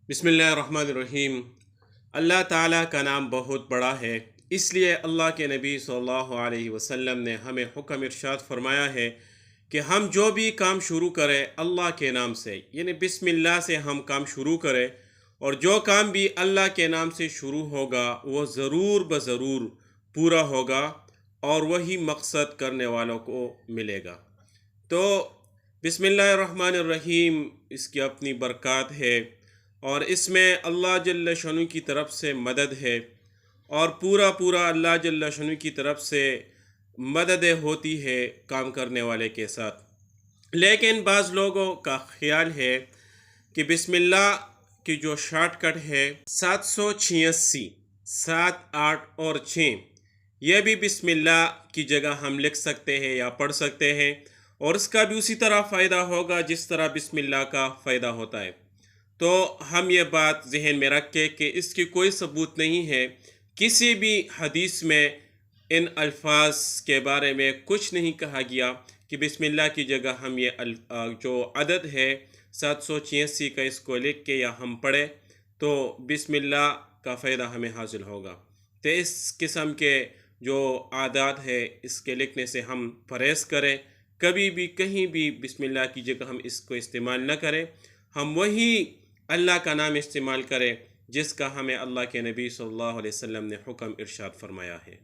بسم اللہ الرحمن الرحیم۔ اللہ تعالیٰ کا نام بہت بڑا ہے، اس لیے اللہ کے نبی صلی اللہ علیہ وسلم نے ہمیں حکم ارشاد فرمایا ہے کہ ہم جو بھی کام شروع کریں اللہ کے نام سے، یعنی بسم اللہ سے ہم کام شروع کریں، اور جو کام بھی اللہ کے نام سے شروع ہوگا وہ ضرور بضرور پورا ہوگا اور وہی مقصد کرنے والوں کو ملے گا۔ تو بسم اللہ الرحمن الرحیم اس کی اپنی برکات ہے، اور اس میں اللہ جل شانہ کی طرف سے مدد ہے، اور پورا اللہ جل شانہ کی طرف سے مدد ہوتی ہے کام کرنے والے کے ساتھ۔ لیکن بعض لوگوں کا خیال ہے کہ بسم اللہ کی جو شارٹ کٹ ہے 786، 7، 8 اور 6، یہ بھی بسم اللہ کی جگہ ہم لکھ سکتے ہیں یا پڑھ سکتے ہیں، اور اس کا بھی اسی طرح فائدہ ہوگا جس طرح بسم اللہ کا فائدہ ہوتا ہے۔ تو ہم یہ بات ذہن میں رکھیں کہ اس کی کوئی ثبوت نہیں ہے، کسی بھی حدیث میں ان الفاظ کے بارے میں کچھ نہیں کہا گیا کہ بسم اللہ کی جگہ ہم یہ جو عدد ہے 786 کا اس کو لکھ کے یا ہم پڑھیں تو بسم اللہ کا فائدہ ہمیں حاصل ہوگا۔ تو اس قسم کے جو عادات ہے اس کے لکھنے سے ہم پرہیز کریں، کبھی بھی کہیں بھی بسم اللہ کی جگہ ہم اس کو استعمال نہ کریں، ہم وہی اللہ کا نام استعمال کریں جس کا ہمیں اللہ کے نبی صلی اللہ علیہ وسلم نے حکم ارشاد فرمایا ہے۔